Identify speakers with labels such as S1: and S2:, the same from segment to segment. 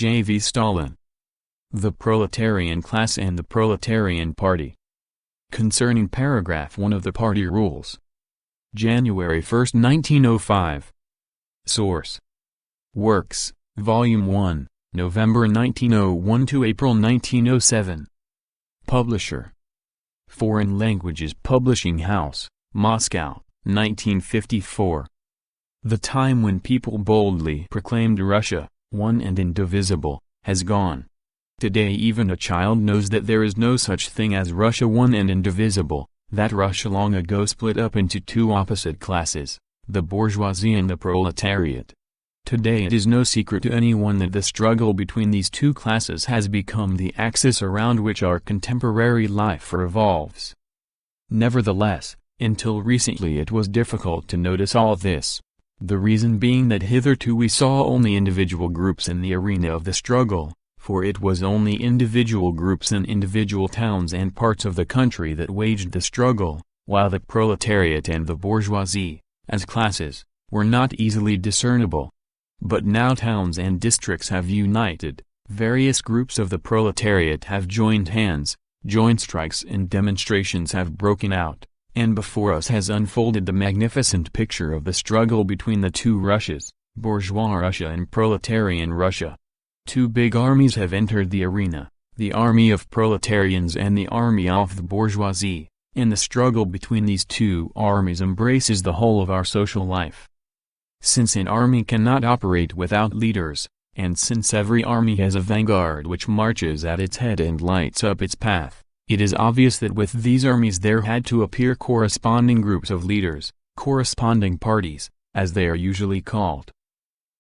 S1: J.V. Stalin. The Proletarian Class and the Proletarian Party. Concerning paragraph 1 of the party rules. January 1, 1905. Source. Works, Volume 1, November 1901 to April 1907. Publisher. Foreign Languages Publishing House, Moscow, 1954. The time when people boldly proclaimed Russia, one and indivisible, has gone. Today even a child knows that there is no such thing as Russia one and indivisible, that Russia long ago split up into two opposite classes, the bourgeoisie and the proletariat. Today it is no secret to anyone that the struggle between these two classes has become the axis around which our contemporary life revolves. Nevertheless, until recently it was difficult to notice all this. The reason being that hitherto we saw only individual groups in the arena of the struggle, for it was only individual groups in individual towns and parts of the country that waged the struggle, while the proletariat and the bourgeoisie, as classes, were not easily discernible. But now towns and districts have united, various groups of the proletariat have joined hands, joint strikes and demonstrations have broken out, and before us has unfolded the magnificent picture of the struggle between the two Russias, bourgeois Russia and proletarian Russia. Two big armies have entered the arena, the army of proletarians and the army of the bourgeoisie, and the struggle between these two armies embraces the whole of our social life. Since an army cannot operate without leaders, and since every army has a vanguard which marches at its head and lights up its path, it is obvious that with these armies there had to appear corresponding groups of leaders, corresponding parties, as they are usually called.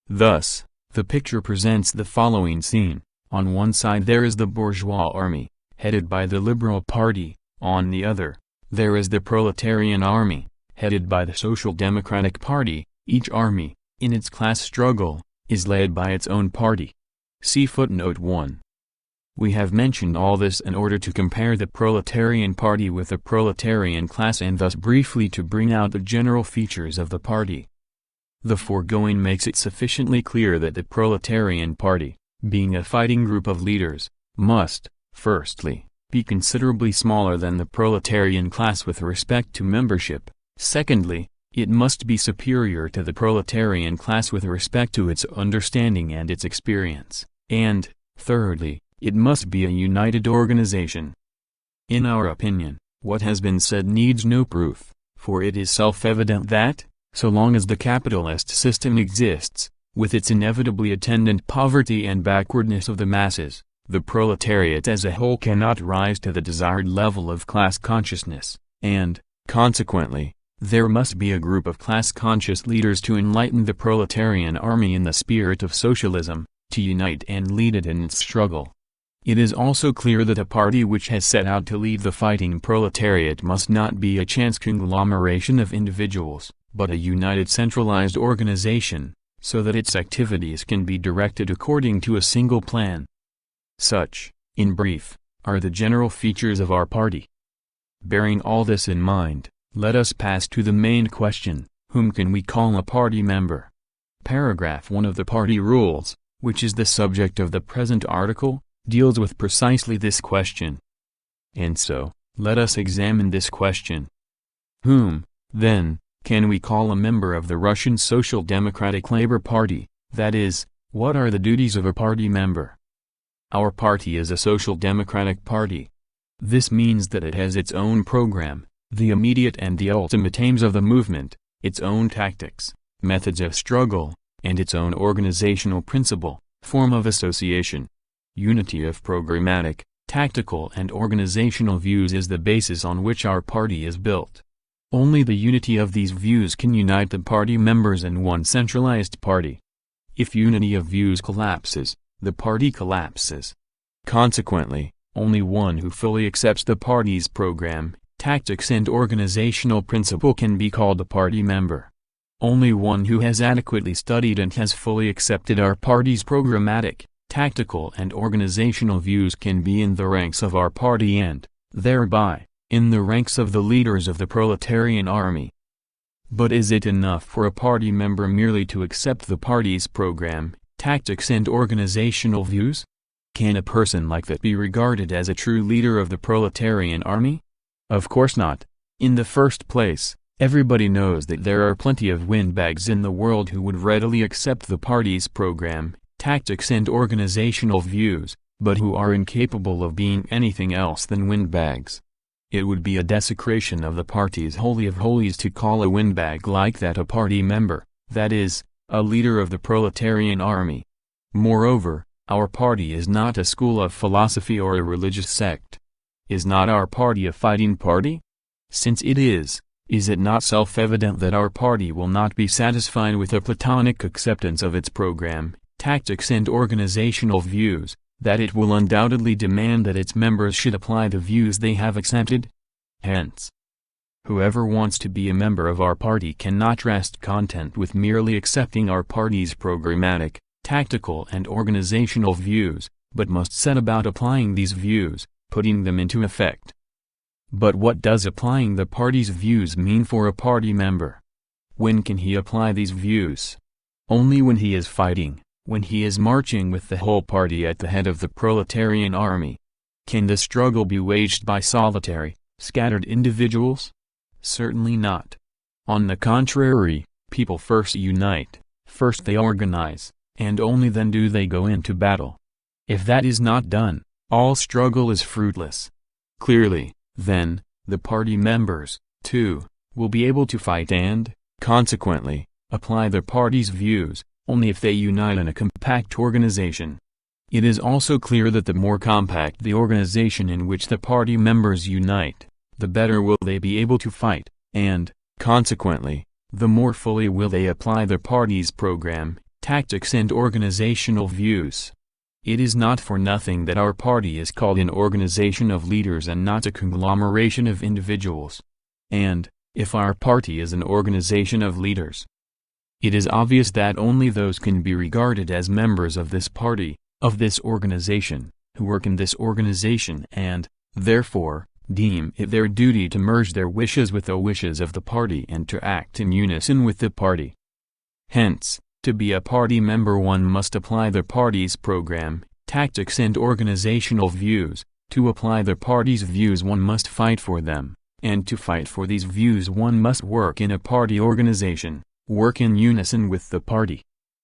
S1: Thus, the picture presents the following scene. On one side there is the bourgeois army, headed by the Liberal Party, on the other, there is the proletarian army, headed by the Social Democratic Party. Each army, in its class struggle, is led by its own party. See footnote 1. We have mentioned all this in order to compare the proletarian party with the proletarian class and thus briefly to bring out the general features of the party. The foregoing makes it sufficiently clear that the proletarian party, being a fighting group of leaders, must, firstly, be considerably smaller than the proletarian class with respect to membership, secondly, it must be superior to the proletarian class with respect to its understanding and its experience, and, thirdly, it must be a united organization. In our opinion, what has been said needs no proof, for it is self-evident that, so long as the capitalist system exists, with its inevitably attendant poverty and backwardness of the masses, the proletariat as a whole cannot rise to the desired level of class consciousness, and, consequently, there must be a group of class-conscious leaders to enlighten the proletarian army in the spirit of socialism, to unite and lead it in its struggle. It is also clear that a party which has set out to lead the fighting proletariat must not be a chance conglomeration of individuals, but a united centralized organization, so that its activities can be directed according to a single plan. Such, in brief, are the general features of our party. Bearing all this in mind, let us pass to the main question, whom can we call a party member? Paragraph 1 of the party rules, which is the subject of the present article, deals with precisely this question. And so, let us examine this question. Whom, then, can we call a member of the Russian Social Democratic Labor Party, that is, what are the duties of a party member? Our party is a social democratic party. This means that it has its own program, the immediate and the ultimate aims of the movement, its own tactics, methods of struggle, and its own organizational principle, form of association. Unity of programmatic, tactical and organizational views is the basis on which our party is built. Only the unity of these views can unite the party members in one centralized party. If unity of views collapses, the party collapses. Consequently, only one who fully accepts the party's program, tactics and organizational principle can be called a party member. Only one who has adequately studied and has fully accepted our party's programmatic, tactical and organizational views can be in the ranks of our party and, thereby, in the ranks of the leaders of the proletarian army. But is it enough for a party member merely to accept the party's program, tactics and organizational views? Can a person like that be regarded as a true leader of the proletarian army? Of course not. In the first place, everybody knows that there are plenty of windbags in the world who would readily accept the party's program, tactics and organizational views, but who are incapable of being anything else than windbags. It would be a desecration of the party's holy of holies to call a windbag like that a party member, that is, a leader of the proletarian army. Moreover, our party is not a school of philosophy or a religious sect. Is not our party a fighting party? Since it is it not self-evident that our party will not be satisfied with a platonic acceptance of its program, tactics and organizational views, that it will undoubtedly demand that its members should apply the views they have accepted? Hence, whoever wants to be a member of our party cannot rest content with merely accepting our party's programmatic, tactical and organizational views, but must set about applying these views, putting them into effect. But what does applying the party's views mean for a party member? When can he apply these views? Only when he is fighting, when he is marching with the whole party at the head of the proletarian army. Can the struggle be waged by solitary, scattered individuals? Certainly not. On the contrary, people first unite, first they organize, and only then do they go into battle. If that is not done, all struggle is fruitless. Clearly, then, the party members, too, will be able to fight and, consequently, apply the party's views, only if they unite in a compact organization. It is also clear that the more compact the organization in which the party members unite, the better will they be able to fight, and, consequently, the more fully will they apply the party's program, tactics and organizational views. It is not for nothing that our party is called an organization of leaders and not a conglomeration of individuals. And, if our party is an organization of leaders, it is obvious that only those can be regarded as members of this party, of this organization, who work in this organization and, therefore, deem it their duty to merge their wishes with the wishes of the party and to act in unison with the party. Hence, to be a party member one must apply the party's program, tactics and organizational views. To apply the party's views one must fight for them, and to fight for these views one must work in a party organization, work in unison with the party.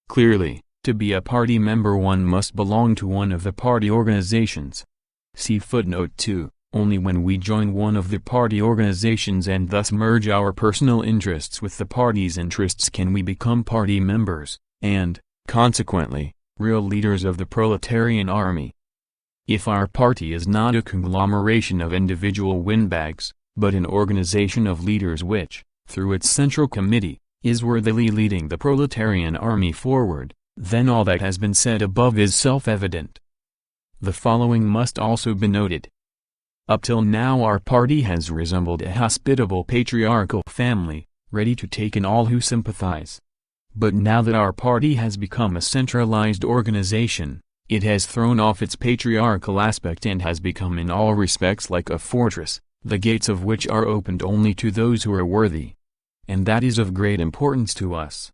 S1: Clearly, to be a party member one must belong to one of the party organizations. See footnote 2. Only when we join one of the party organizations and thus merge our personal interests with the party's interests can we become party members, and, consequently, real leaders of the proletarian army. If our party is not a conglomeration of individual windbags, but an organization of leaders which, through its central committee, is worthily leading the proletarian army forward, then all that has been said above is self-evident. The following must also be noted. Up till now our party has resembled a hospitable patriarchal family, ready to take in all who sympathize. But now that our party has become a centralized organization, it has thrown off its patriarchal aspect and has become in all respects like a fortress, the gates of which are opened only to those who are worthy. And that is of great importance to us.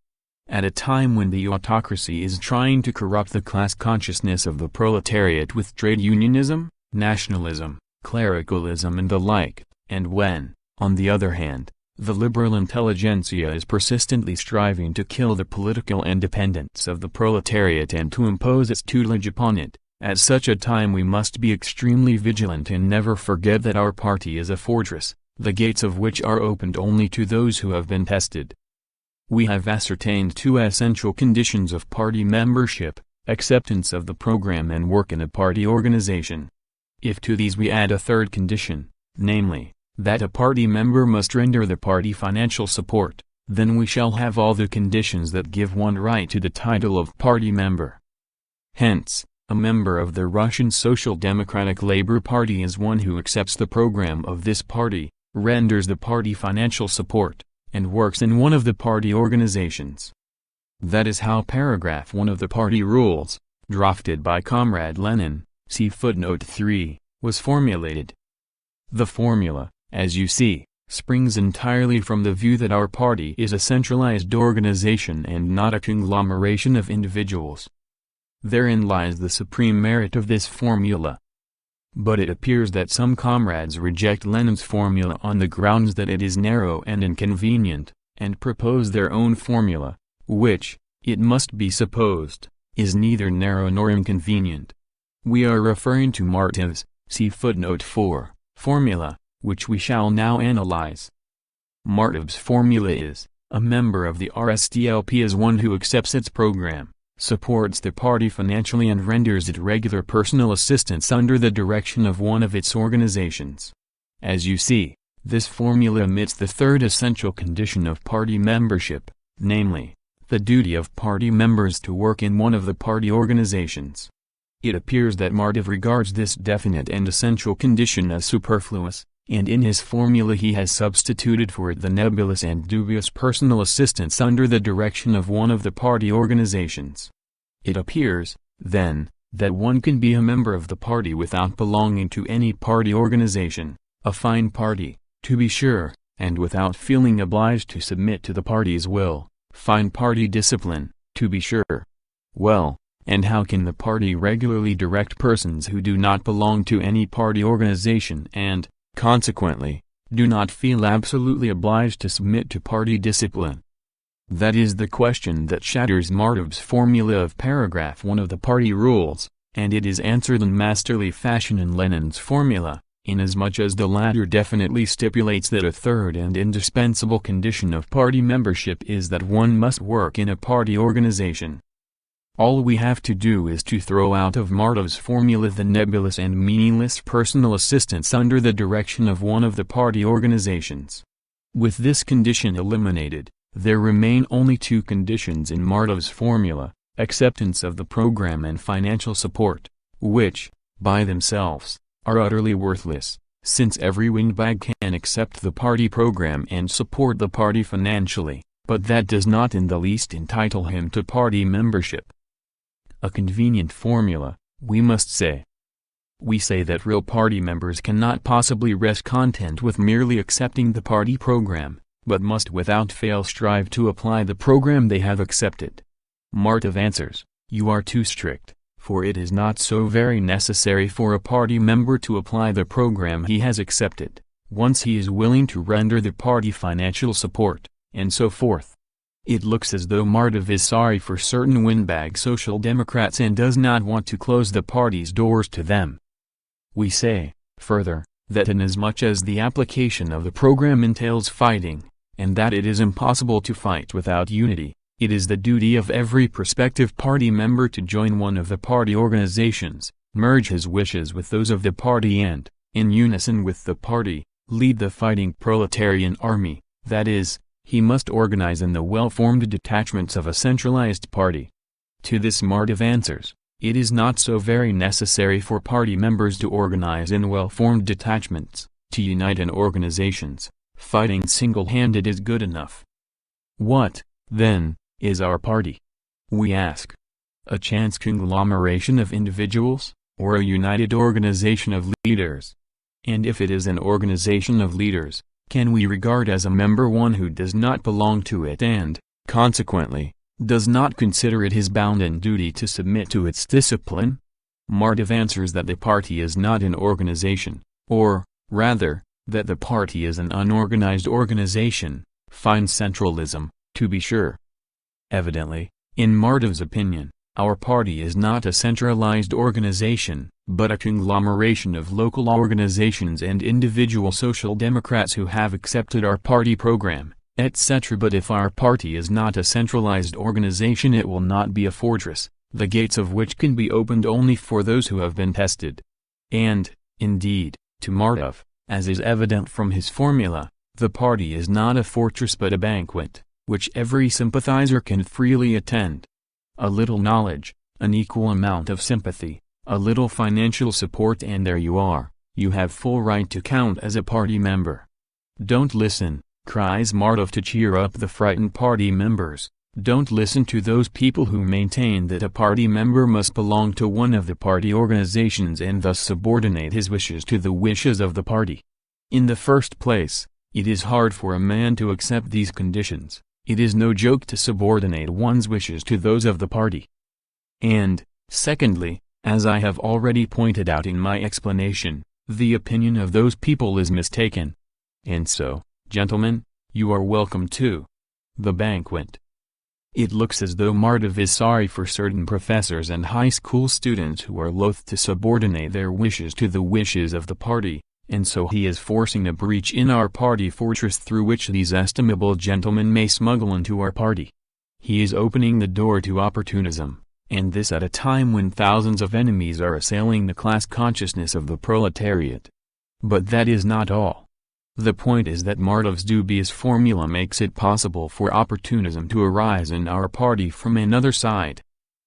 S1: At a time when the autocracy is trying to corrupt the class consciousness of the proletariat with trade unionism, nationalism, clericalism and the like, and when, on the other hand, the liberal intelligentsia is persistently striving to kill the political independence of the proletariat and to impose its tutelage upon it, at such a time we must be extremely vigilant and never forget that our party is a fortress, the gates of which are opened only to those who have been tested. We have ascertained two essential conditions of party membership: acceptance of the program and work in a party organization. If to these we add a third condition, namely, that a party member must render the party financial support, then we shall have all the conditions that give one right to the title of party member. Hence, a member of the Russian Social Democratic Labor Party is one who accepts the program of this party, renders the party financial support, and works in one of the party organizations. That is how paragraph 1 of the party rules, drafted by Comrade Lenin, see footnote 3, was formulated. The formula, as you see, springs entirely from the view that our party is a centralized organization and not a conglomeration of individuals. Therein lies the supreme merit of this formula. But it appears that some comrades reject Lenin's formula on the grounds that it is narrow and inconvenient, and propose their own formula, which, it must be supposed, is neither narrow nor inconvenient. We are referring to Martov's, see footnote 4, formula, which we shall now analyze. Martov's formula is, a member of the RSDLP is one who accepts its program, supports the party financially and renders it regular personal assistance under the direction of one of its organizations. As you see, this formula omits the third essential condition of party membership, namely, the duty of party members to work in one of the party organizations. It appears that Martov regards this definite and essential condition as superfluous, and in his formula he has substituted for it the nebulous and dubious personal assistance under the direction of one of the party organizations. It appears, then, that one can be a member of the party without belonging to any party organization, a fine party, to be sure, and without feeling obliged to submit to the party's will, fine party discipline, to be sure. Well, and how can the party regularly direct persons who do not belong to any party organization and, consequently, do not feel absolutely obliged to submit to party discipline? That is the question that shatters Martov's formula of paragraph 1 of the party rules, and it is answered in masterly fashion in Lenin's formula, inasmuch as the latter definitely stipulates that a third and indispensable condition of party membership is that one must work in a party organization. All we have to do is to throw out of Martov's formula the nebulous and meaningless personal assistance under the direction of one of the party organizations. With this condition eliminated, there remain only two conditions in Martov's formula: acceptance of the program and financial support, which, by themselves, are utterly worthless, since every windbag can accept the party program and support the party financially, but that does not in the least entitle him to party membership. A convenient formula, we must say. We say that real party members cannot possibly rest content with merely accepting the party program, but must without fail strive to apply the program they have accepted. Martov answers, you are too strict, for it is not so very necessary for a party member to apply the program he has accepted, once he is willing to render the party financial support, and so forth. It looks as though Martov is sorry for certain windbag Social Democrats and does not want to close the party's doors to them. We say, further, that inasmuch as the application of the program entails fighting, and that it is impossible to fight without unity, it is the duty of every prospective party member to join one of the party organizations, merge his wishes with those of the party and, in unison with the party, lead the fighting proletarian army, that is, he must organize in the well-formed detachments of a centralized party. To this Martov answers, it is not so very necessary for party members to organize in well-formed detachments, to unite in organizations, fighting single-handed is good enough. What, then, is our party? We ask. A chance conglomeration of individuals, or a united organization of leaders? And if it is an organization of leaders, can we regard as a member one who does not belong to it and, consequently, does not consider it his bounden duty to submit to its discipline? Martov answers that the party is not an organization, or, rather, that the party is an unorganized organization, fine centralism, to be sure. Evidently, in Martov's opinion, our party is not a centralized organization, but a conglomeration of local organizations and individual Social Democrats who have accepted our party program, etc. But if our party is not a centralized organization, it will not be a fortress, the gates of which can be opened only for those who have been tested. And, indeed, to Martov, as is evident from his formula, the party is not a fortress but a banquet, which every sympathizer can freely attend. A little knowledge, an equal amount of sympathy, a little financial support, and there you are, you have full right to count as a party member. Don't listen, cries Martov to cheer up the frightened party members, don't listen to those people who maintain that a party member must belong to one of the party organizations and thus subordinate his wishes to the wishes of the party. In the first place, it is hard for a man to accept these conditions. It is no joke to subordinate one's wishes to those of the party. And, Secondly, as I have already pointed out in my explanation, the opinion of those people is mistaken. And so, gentlemen, you are welcome to the banquet. It looks as though Martov is sorry for certain professors and high school students who are loath to subordinate their wishes to the wishes of the party, and so he is forcing a breach in our party fortress through which these estimable gentlemen may smuggle into our party. He is opening the door to opportunism, and this at a time when thousands of enemies are assailing the class consciousness of the proletariat. But that is not all. The point is that Martov's dubious formula makes it possible for opportunism to arise in our party from another side.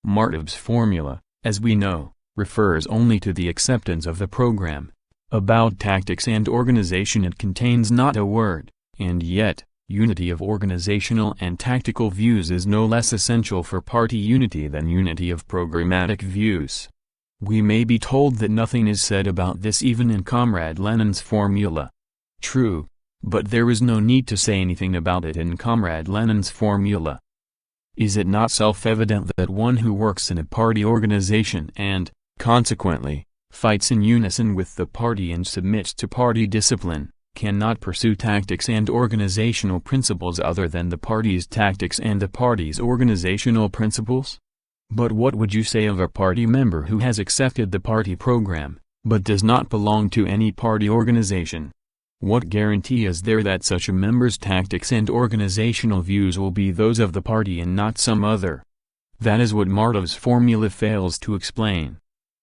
S1: Martov's formula, as we know, refers only to the acceptance of the program. About tactics and organization it contains not a word, and yet, unity of organizational and tactical views is no less essential for party unity than unity of programmatic views. We may be told that nothing is said about this even in Comrade Lenin's formula. True, but there is no need to say anything about it in Comrade Lenin's formula. Is it not self-evident that one who works in a party organization and, consequently, fights in unison with the party and submits to party discipline, cannot pursue tactics and organizational principles other than the party's tactics and the party's organizational principles? But what would you say of a party member who has accepted the party program, but does not belong to any party organization? What guarantee is there that such a member's tactics and organizational views will be those of the party and not some other? That is what Martov's formula fails to explain.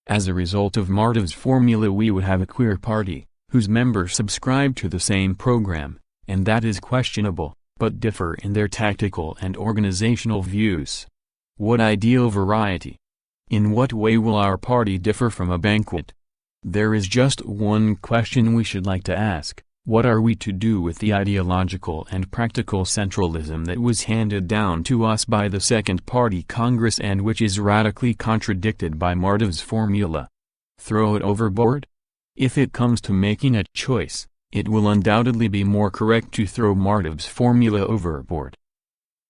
S1: As a result of Martov's formula we would have a queer party, whose members subscribe to the same program, and that is questionable, but differ in their tactical and organizational views. What ideal variety! In what way will our party differ from a banquet? There is just one question we should like to ask: what are we to do with the ideological and practical centralism that was handed down to us by the Second Party Congress and which is radically contradicted by Martov's formula? Throw it overboard? If it comes to making a choice, it will undoubtedly be more correct to throw Martov's formula overboard.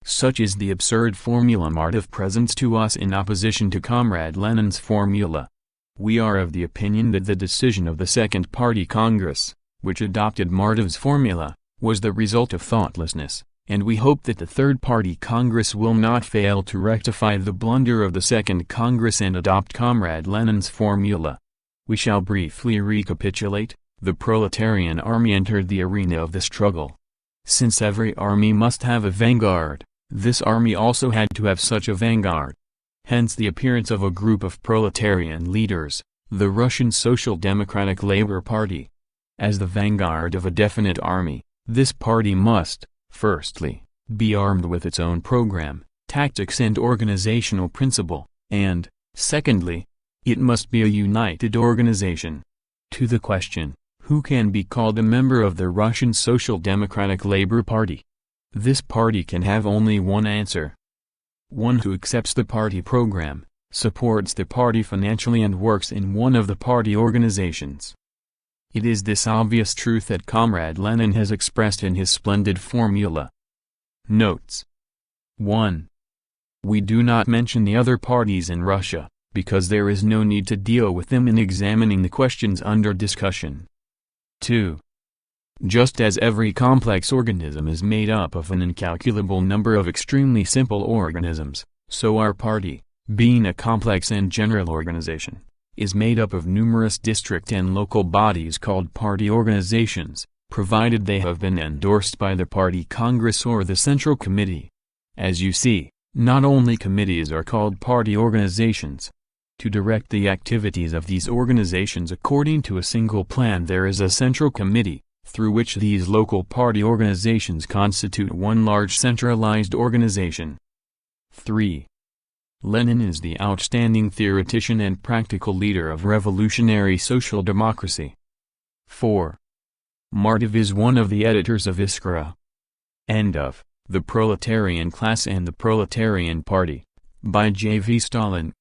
S1: Such is the absurd formula Martov presents to us in opposition to Comrade Lenin's formula. We are of the opinion that the decision of the Second Party Congress, which adopted Martov's formula, was the result of thoughtlessness, and we hope that the Third Party Congress will not fail to rectify the blunder of the Second Congress and adopt Comrade Lenin's formula. We shall briefly recapitulate. The proletarian army entered the arena of the struggle. Since every army must have a vanguard, this army also had to have such a vanguard. Hence the appearance of a group of proletarian leaders, the Russian Social Democratic Labor Party. As the vanguard of a definite army, this party must, firstly, be armed with its own program, tactics and organizational principle, and, secondly, it must be a united organization. To the question, who can be called a member of the Russian Social Democratic Labor Party? This party can have only one answer. One who accepts the party program, supports the party financially and works in one of the party organizations. It is this obvious truth that Comrade Lenin has expressed in his splendid formula. Notes. 1. We do not mention the other parties in Russia, because there is no need to deal with them in examining the questions under discussion. 2. Just as every complex organism is made up of an incalculable number of extremely simple organisms, so our party, being a complex and general organization, is made up of numerous district and local bodies called party organizations, provided they have been endorsed by the Party Congress or the Central Committee. As you see, not only committees are called party organizations. To direct the activities of these organizations according to a single plan there is a Central Committee, through which these local party organizations constitute one large centralized organization. 3. Lenin is the outstanding theoretician and practical leader of revolutionary social democracy. 4. Martov is one of the editors of Iskra. End of The Proletarian Class and the Proletarian Party, by J. V. Stalin.